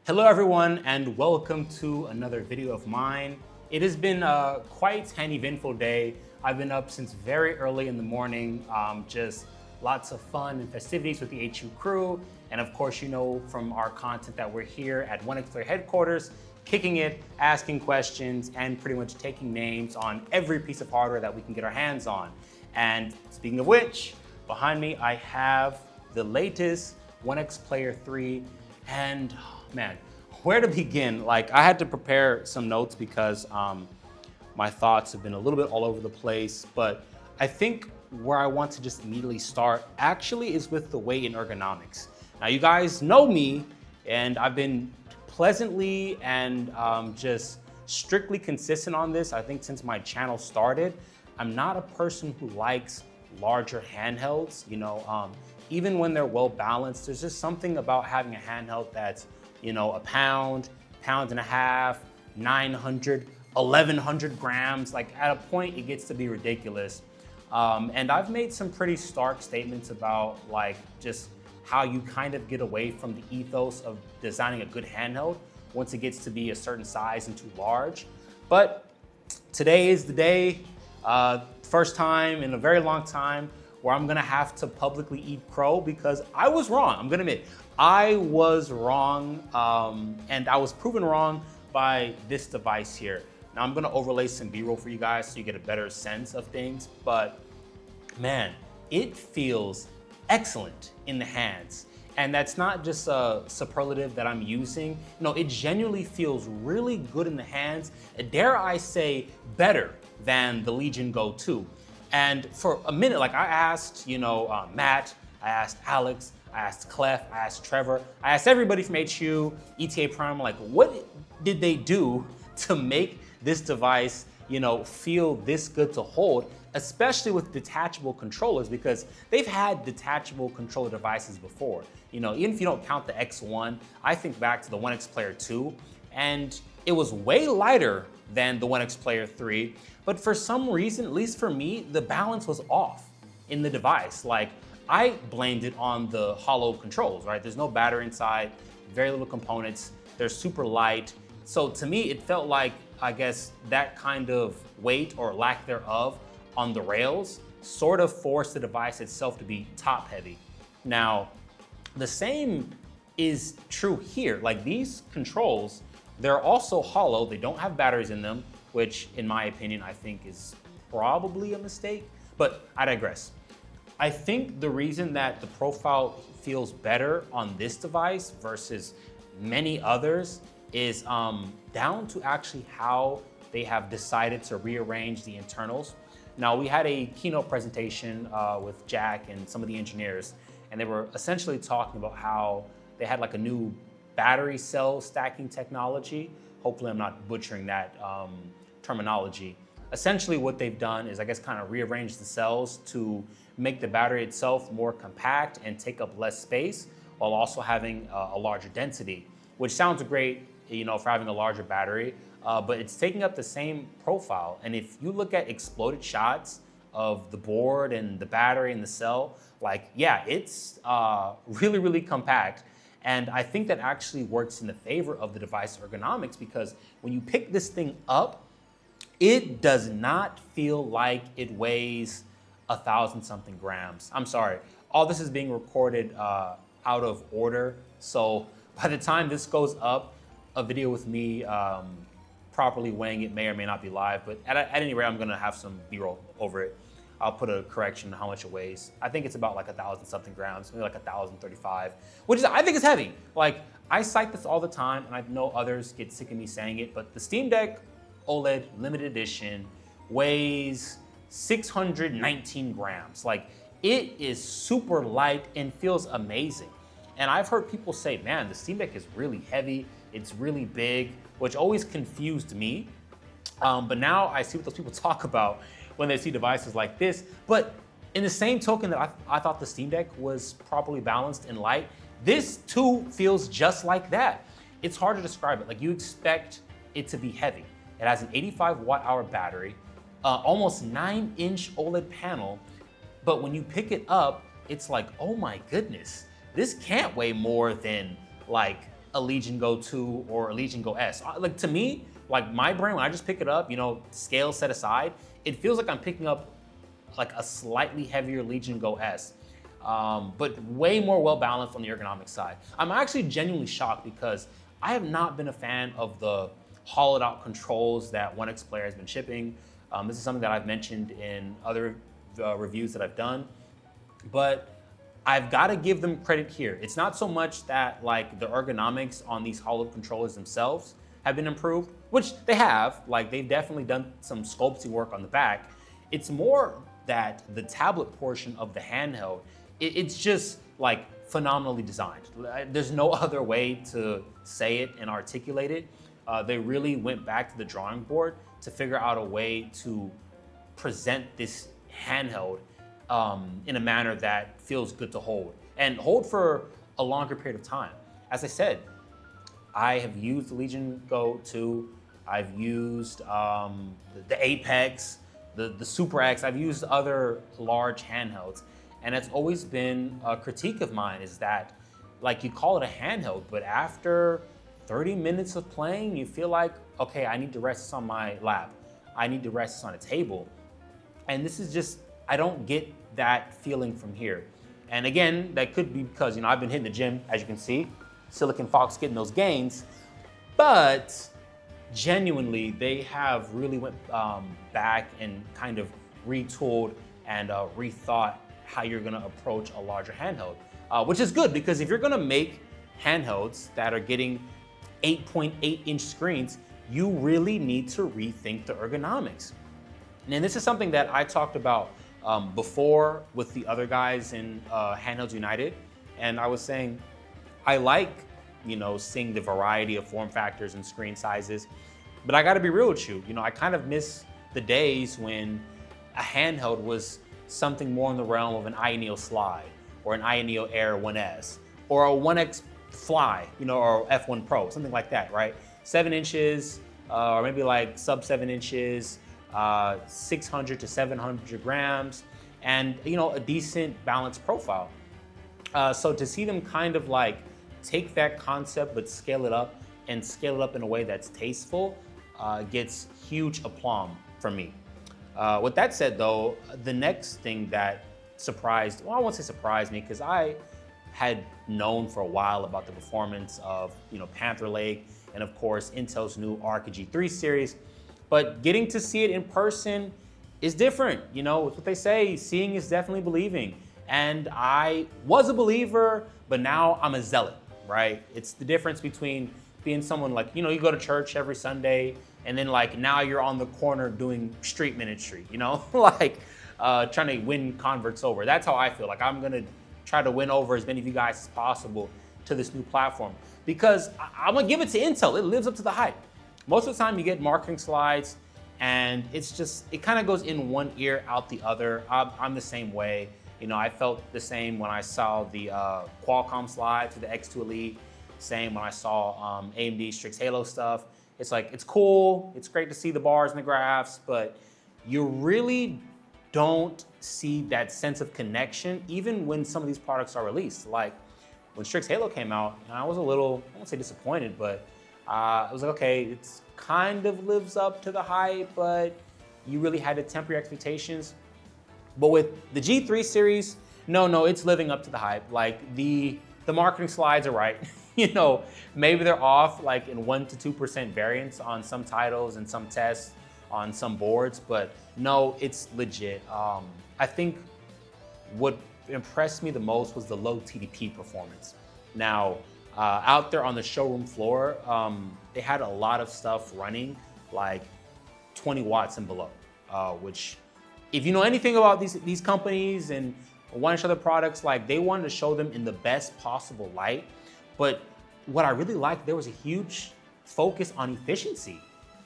Hello everyone and welcome to another video of mine. It has been quite an eventful day. I've been up since very early in the morning, just lots of fun and festivities with the HU crew. And of course, you know from our content that we're here at OneXPlayer headquarters, kicking it, asking questions, and pretty much taking names on every piece of hardware that we can get our hands on. And speaking of which, behind me I have the latest OneXPlayer 3, and man, where to begin? Like, I had to prepare some notes because my thoughts have been a little bit all over the place, but I think where I want to just immediately start actually is with the weight and ergonomics. Now, you guys know me, and I've been pleasantly and just strictly consistent on this. I think since my channel started, I'm not a person who likes larger handhelds, even when they're well balanced. There's just something about having a handheld that's, a pound, pound and a half, 900, 1100 grams. Like, at a point, it gets to be ridiculous. And I've made some pretty stark statements about just how you kind of get away from the ethos of designing a good handheld once it gets to be a certain size and too large. But today is the day, first time in a very long time where I'm gonna have to publicly eat crow because I was wrong. I'm gonna admit, I was wrong, and I was proven wrong by this device here. Now I'm gonna overlay some B-roll for you guys so you get a better sense of things, but man, it feels excellent in the hands. And that's not just a superlative that I'm using. No, it genuinely feels really good in the hands. Dare I say, better than the Legion Go 2. And for a minute, I asked, Matt, I asked Alex, I asked Clef, I asked Trevor, I asked everybody from HU, ETA Prime, what did they do to make this device, feel this good to hold, especially with detachable controllers, because they've had detachable controller devices before. Even if you don't count the X1, I think back to the OneXPlayer 2, and it was way lighter than the OneXPlayer 3, but for some reason, at least for me, the balance was off in the device. I blamed it on the hollow controls, right? There's no battery inside, very little components, they're super light. So to me, it felt like, I guess, that kind of weight or lack thereof on the rails sort of forced the device itself to be top heavy. Now, the same is true here. These controls, they're also hollow, they don't have batteries in them, which in my opinion, I think is probably a mistake, but I digress. I think the reason that the profile feels better on this device versus many others is down to actually how they have decided to rearrange the internals. Now, we had a keynote presentation with Jack and some of the engineers, and they were essentially talking about how they had a new battery cell stacking technology. Hopefully I'm not butchering that terminology. Essentially what they've done is, I guess, kind of rearrange the cells to make the battery itself more compact and take up less space while also having a larger density, which sounds great, for having a larger battery, but it's taking up the same profile. And if you look at exploded shots of the board and the battery and the cell, yeah, it's really, really compact. And I think that actually works in the favor of the device ergonomics, because when you pick this thing up, it does not feel like it weighs 1,000-something grams. I'm sorry, all this is being recorded out of order. So by the time this goes up, a video with me properly weighing it may or may not be live, but at any rate, I'm gonna have some B-roll over it. I'll put a correction on how much it weighs. I think it's about 1,000-something grams, maybe 1,035, which is, I think is heavy. I cite this all the time, and I know others get sick of me saying it, but the Steam Deck OLED limited edition weighs 619 grams. It is super light and feels amazing. And I've heard people say, man, the Steam Deck is really heavy, it's really big, which always confused me. But now I see what those people talk about when they see devices like this. But in the same token that I thought the Steam Deck was properly balanced and light, this too feels just like that. It's hard to describe it. You expect it to be heavy. It has an 85 watt-hour battery, almost 9-inch OLED panel, but when you pick it up, it's oh my goodness, this can't weigh more than a Legion Go 2 or a Legion Go S. Like to me, like my brain, when I just pick it up, scale set aside, it feels like I'm picking up like a slightly heavier Legion Go S, but way more well-balanced on the ergonomic side. I'm actually genuinely shocked because I have not been a fan of the hollowed out controls that OneXPlayer has been shipping. This is something that I've mentioned in other reviews that I've done, but I've got to give them credit here. It's not so much that like the ergonomics on these hollowed controllers themselves have been improved, which they have, like they've definitely done some sculpting work on the back. It's more that the tablet portion of the handheld, it's just like phenomenally designed. There's no other way to say it and articulate it. They really went back to the drawing board to figure out a way to present this handheld in a manner that feels good to hold and hold for a longer period of time. As I said, I have used the Legion Go 2, I've used the Apex, the Super X, I've used other large handhelds, and it's always been a critique of mine is that, like, you call it a handheld, but after 30 minutes of playing, you feel like, okay, I need to rest this on my lap. I need to rest this on a table. And this is just, I don't get that feeling from here. And again, that could be because, I've been hitting the gym, as you can see, Silicon Fox getting those gains, but genuinely, they have really went back and kind of retooled and rethought how you're gonna approach a larger handheld, which is good because if you're gonna make handhelds that are getting 8.8-inch screens, you really need to rethink the ergonomics. And this is something that I talked about before with the other guys in Handhelds United, and I was saying, I like, seeing the variety of form factors and screen sizes, but I gotta be real with you, I kind of miss the days when a handheld was something more in the realm of an iNeo Slide or an iNeo Air 1S or a OneX Fly, or F1 Pro, something like that, right? 7 inches, or maybe like sub 7 inches, 600 to 700 grams, and a decent balanced profile. So to see them kind of like take that concept but scale it up and scale it up in a way that's tasteful gets huge aplomb from me. With that said though, the next thing that surprised, well, I won't say surprised me because I had known for a while about the performance of Panther Lake and of course Intel's new Arc G3 series, but getting to see it in person is different. It's what they say, seeing is definitely believing. And I was a believer, but now I'm a zealot, right? It's the difference between being someone like, you go to church every Sunday and then like now you're on the corner doing street ministry, like trying to win converts over. That's how I feel. Like I'm gonna try to win over as many of you guys as possible to this new platform because I'm gonna give it to Intel. It lives up to the hype. Most of the time you get marketing slides and it kind of goes in one ear, out the other. I'm the same way. I felt the same when I saw the Qualcomm slide to the X2 Elite. Same when I saw AMD Strix Halo stuff. It's like, it's cool. It's great to see the bars and the graphs, but you really don't see that sense of connection even when some of these products are released. Like when Strix Halo came out, and I was a little, I won't say disappointed, but it was like, okay, it's kind of lives up to the hype, but you really had to temper your expectations. But with the G3 series, no, it's living up to the hype. Like the marketing slides are right. Maybe they're off like in 1% to 2% variance on some titles and some tests on some boards, but no, it's legit. I think what impressed me the most was the low TDP performance. Now, out there on the showroom floor, they had a lot of stuff running like 20 watts and below, which if you know anything about these companies and want to show their products, like they wanted to show them in the best possible light. But what I really liked, there was a huge focus on efficiency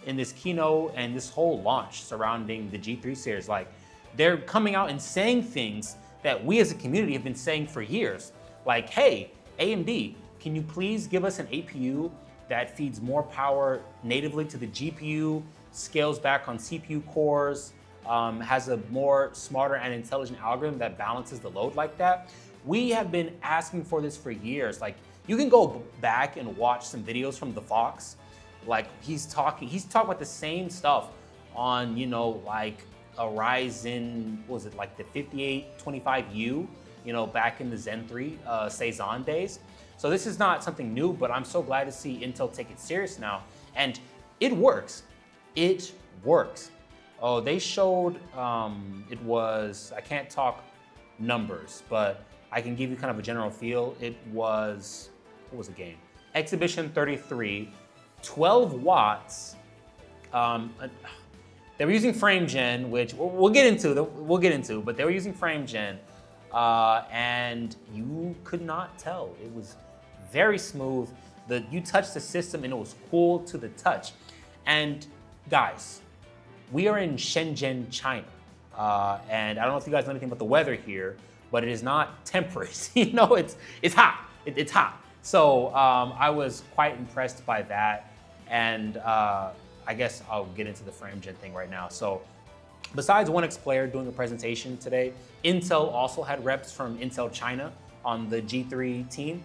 in this keynote and this whole launch surrounding the G3 series. Like they're coming out and saying things that we as a community have been saying for years. Like, hey, AMD, can you please give us an APU that feeds more power natively to the GPU, scales back on CPU cores, has a more smarter and intelligent algorithm that balances the load like that? We have been asking for this for years. Like, You can go back and watch some videos from the Fox. Like he's talking about the same stuff on, you know, like a Ryzen, what was it, like the 5825U, you know, back in the Zen 3 Cezanne days. So this is not something new, but I'm so glad to see Intel take it serious now. And it works. It works. Oh, they showed, it was, I can't talk numbers, but I can give you kind of a general feel. It was, what was the game? Exhibition 33, 12 watts. They were using frame gen, which we'll get into, but they were using frame gen, and you could not tell. It was very smooth. You touched the system and it was cool to the touch. And guys, we are in Shenzhen, China. And I don't know if you guys know anything about the weather here, but it is not temperate. You know, it's hot. It's hot. So I was quite impressed by that. And I guess I'll get into the frame gen thing right now. So besides OneXPlayer doing a presentation today, Intel also had reps from Intel China on the G3 team.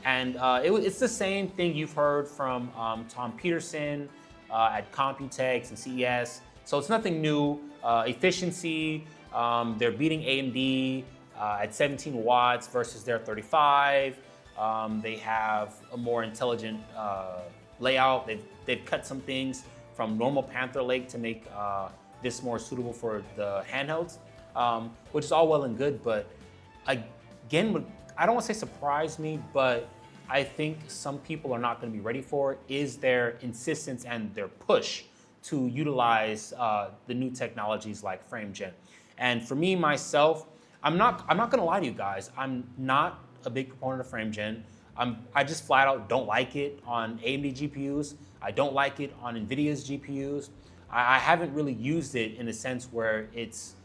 And it's the same thing you've heard from Tom Peterson at Computex and CES. So it's nothing new. Efficiency, they're beating AMD at 17 watts versus their 35. They have a more intelligent layout. They've cut some things from normal Panther Lake to make this more suitable for the handhelds, which is all well and good. But again, I don't want to say surprise me, but I think some people are not going to be ready for it, is their insistence and their push to utilize the new technologies like frame gen. And for me, myself, I'm not going to lie to you guys. I'm not a big proponent of frame gen. I just flat out don't like it on AMD GPUs. I don't like it on NVIDIA's GPUs. I haven't really used it in a sense where it's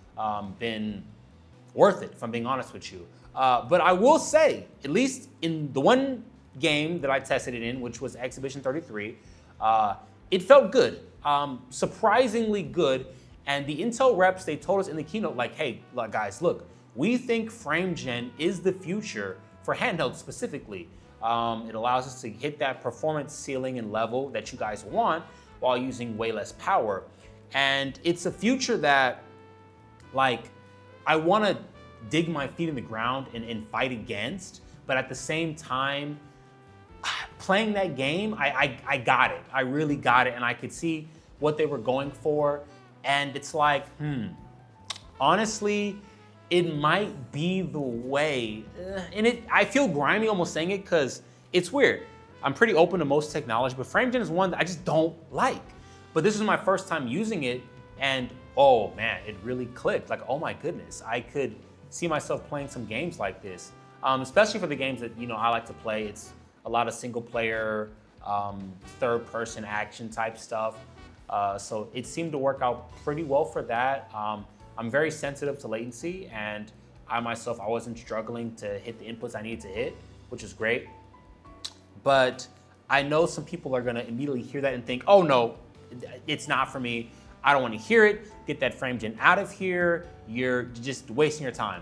been worth it, if I'm being honest with you. But I will say, at least in the one game that I tested it in, which was Exhibition 33, it felt good, surprisingly good. And the Intel reps, they told us in the keynote, like, hey, guys, look, we think frame gen is the future for handhelds specifically. It allows us to hit that performance ceiling and level that you guys want while using way less power. And it's a future that, like, I want to dig my feet in the ground and fight against, but at the same time, playing that game, I got it. I really got it, and I could see what they were going for. And it's like, honestly, it might be the way. And I feel grimy almost saying it because it's weird. I'm pretty open to most technology, but frame gen is one that I just don't like. But this is my first time using it, and oh man, it really clicked. Like, oh my goodness, I could see myself playing some games like this, especially for the games that I like to play. It's a lot of single player, third-person action type stuff. So it seemed to work out pretty well for that. I'm very sensitive to latency, and I wasn't struggling to hit the inputs I needed to hit, which is great. But I know some people are gonna immediately hear that and think, oh no, it's not for me. I don't wanna hear it. Get that frame gen out of here. You're just wasting your time.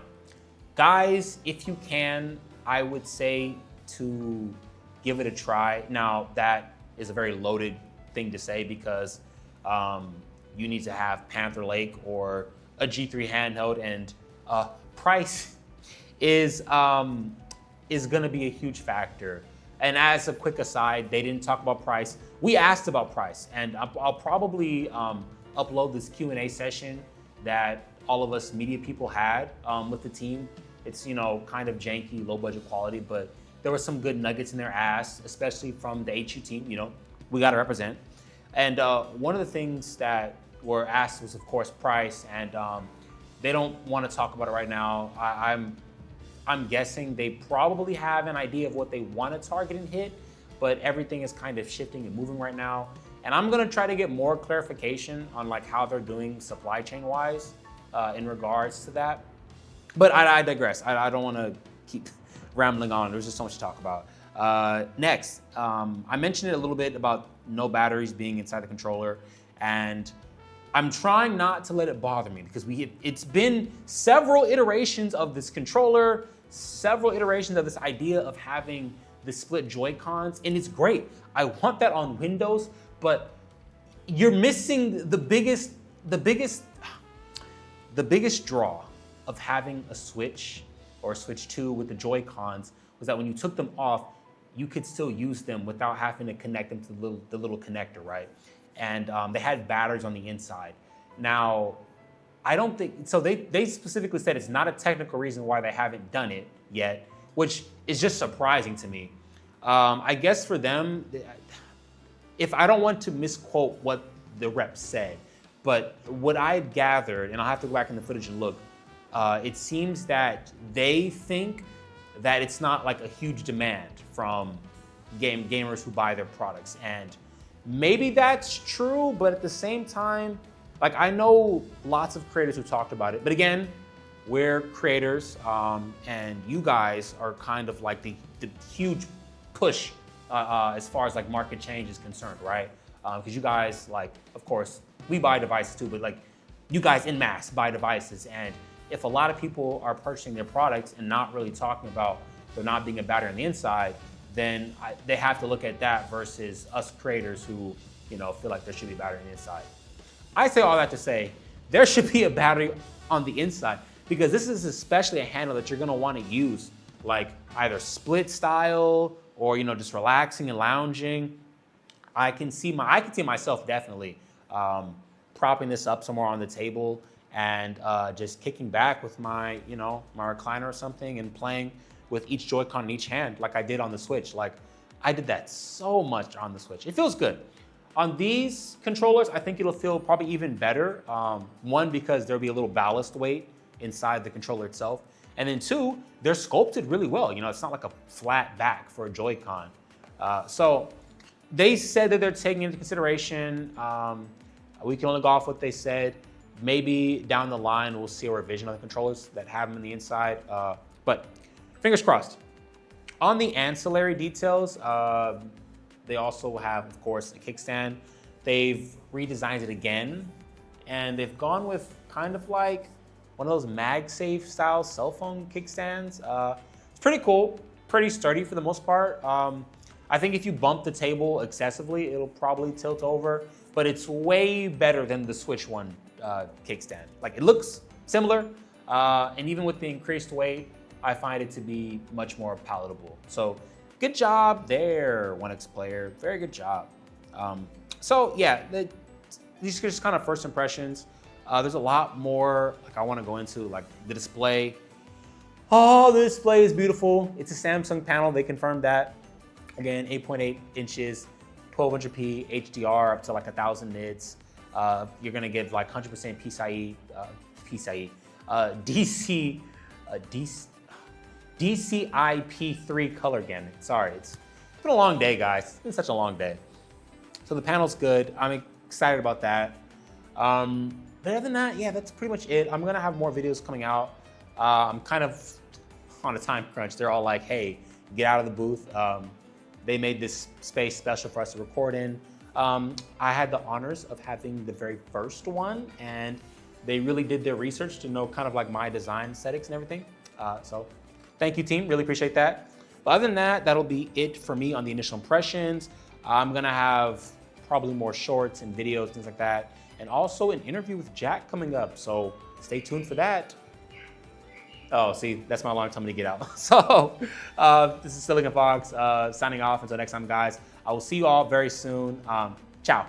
Guys, if you can, I would say to give it a try. Now, that is a very loaded thing to say because you need to have Panther Lake or a G3 handheld, and price is gonna be a huge factor. And as a quick aside, they didn't talk about price. We asked about price, and I'll probably upload this Q&A session that all of us media people had with the team. It's kind of janky, low budget quality, but there were some good nuggets in their ass, especially from the HU team. We got to represent. And one of the things that were asked was, of course, price, and they don't want to talk about it right now. I'm guessing they probably have an idea of what they want to target and hit, but everything is kind of shifting and moving right now. And I'm gonna try to get more clarification on like how they're doing supply chain wise in regards to that. But I digress. I don't want to keep rambling on. There's just so much to talk about. Next, I mentioned it a little bit about no batteries being inside the controller, and I'm trying not to let it bother me because it's been several iterations of this controller, several iterations of this idea of having the split Joy-Cons, and it's great. I want that on Windows, but you're missing the biggest draw of having a Switch or a Switch 2 with the Joy-Cons was that when you took them off, you could still use them without having to connect them to the little connector, right? And they had batteries on the inside. Now, I don't think, so they specifically said it's not a technical reason why they haven't done it yet, which is just surprising to me. I guess for them, if I don't want to misquote what the rep said, but what I had gathered, and I'll have to go back in the footage and look, it seems that they think that it's not like a huge demand from gamers who buy their products. And maybe that's true, but at the same time, like I know lots of creators who talked about it, but again, we're creators, and you guys are kind of like the huge push as far as like market change is concerned, right? Because you guys, like, of course, we buy devices too, but like you guys en masse buy devices, and if a lot of people are purchasing their products and not really talking about there not being a battery on the inside, then they have to look at that versus us creators who, you know, feel like there should be a battery on the inside. I say all that to say there should be a battery on the inside, because this is especially a handle that you're gonna wanna use like either split style or, you know, just relaxing and lounging. I can see myself definitely propping this up somewhere on the table and just kicking back with my, you know, my recliner or something and playing with each Joy-Con in each hand like I did on the Switch. Like I did that so much on the Switch. It feels good. On these controllers, I think it'll feel probably even better. One, because there'll be a little ballast weight inside the controller itself. And then two, they're sculpted really well. You know, it's not like a flat back for a Joy-Con. So they said that they're taking into consideration, we can only go off what they said. Maybe down the line, we'll see a revision of the controllers that have them in the inside, but fingers crossed. On the ancillary details, they also have, of course, a kickstand. They've redesigned it again, and they've gone with kind of like one of those MagSafe style cell phone kickstands. It's pretty cool, pretty sturdy for the most part. I think if you bump the table excessively, it'll probably tilt over, but it's way better than the Switch One kickstand. Like it looks similar, and even with the increased weight, I find it to be much more palatable. So good job there, OneXPlayer, very good job. So yeah, these are just kind of first impressions. There's a lot more like I want to go into, like the display. Oh, the display is beautiful. It's a Samsung panel, they confirmed that. Again, 8.8 inches, 1200p HDR up to like 1000 nits. You're gonna get like 100% DCI-P3 color gamut. Sorry, it's been a long day, guys. It's been such a long day. So the panel's good. I'm excited about that. But other than that, yeah, that's pretty much it. I'm gonna have more videos coming out. I'm kind of on a time crunch. They're all like, hey, get out of the booth. They made this space special for us to record in. I had the honors of having the very first one, and they really did their research to know kind of like my design aesthetics and everything. So thank you, team, really appreciate that. But other than that, that'll be it for me on the initial impressions. I'm gonna have probably more shorts and videos, things like that, and also an interview with Jack coming up, so stay tuned for that. Oh, see, that's my alarm telling me to get out. So this is Silicon Fox signing off. Until next time, guys, I will see you all very soon. Ciao.